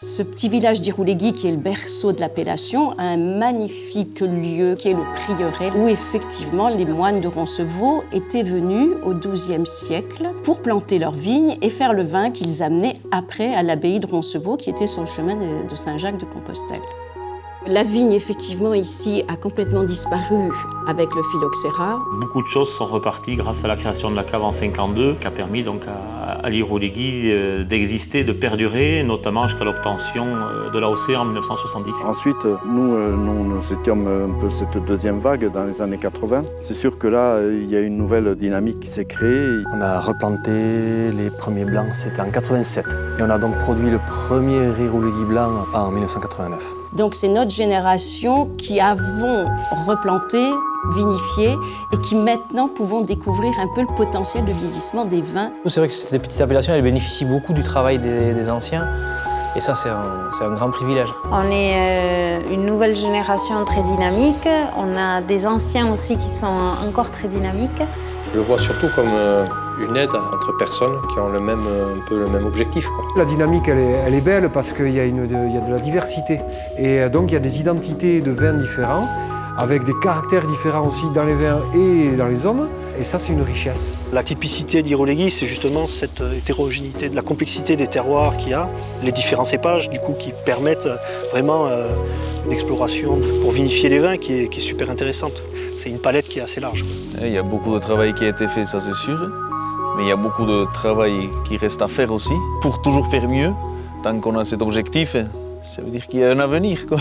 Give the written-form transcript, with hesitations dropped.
Ce petit village d'Irouléguy, qui est le berceau de l'appellation, a un magnifique lieu qui est le prieuré, où effectivement les moines de Roncevaux étaient venus au XIIe siècle pour planter leurs vignes et faire le vin qu'ils amenaient après à l'abbaye de Roncevaux, qui était sur le chemin de Saint-Jacques-de-Compostelle. La vigne, effectivement, ici, a complètement disparu avec le phylloxéra. Beaucoup de choses sont reparties grâce à la création de la cave en 52, qui a permis donc à l'Irouléguy d'exister, de perdurer, notamment jusqu'à l'obtention de l'AOC en 1970. Ensuite, nous étions un peu cette deuxième vague dans les années 80. C'est sûr que là, il y a une nouvelle dynamique qui s'est créée. On a replanté les premiers blancs, c'était en 87. Et on a donc produit le premier Irouléguy blanc en 1989. Donc c'est notre génération qui avons replanté, vinifié et qui maintenant pouvons découvrir un peu le potentiel de vieillissement des vins. C'est vrai que cette petite appellation, elle bénéficie beaucoup du travail des anciens. Et ça, c'est un grand privilège. On est une nouvelle génération très dynamique. On a des anciens aussi qui sont encore très dynamiques. Je le vois surtout comme une aide entre personnes qui ont un peu le même objectif, quoi. La dynamique, elle est belle parce qu'il y a de la diversité. Et donc, il y a des identités de vins différents, avec des caractères différents aussi dans les vins et dans les hommes. Et ça, c'est une richesse. La typicité d'Irouléguy, c'est justement cette hétérogénéité, de la complexité des terroirs qu'il y a, les différents cépages, du coup, qui permettent vraiment une exploration pour vinifier les vins qui est super intéressante. C'est une palette qui est assez large. Il y a beaucoup de travail qui a été fait, ça c'est sûr. Mais il y a beaucoup de travail qui reste à faire aussi, pour toujours faire mieux. Tant qu'on a cet objectif, ça veut dire qu'il y a un avenir, quoi.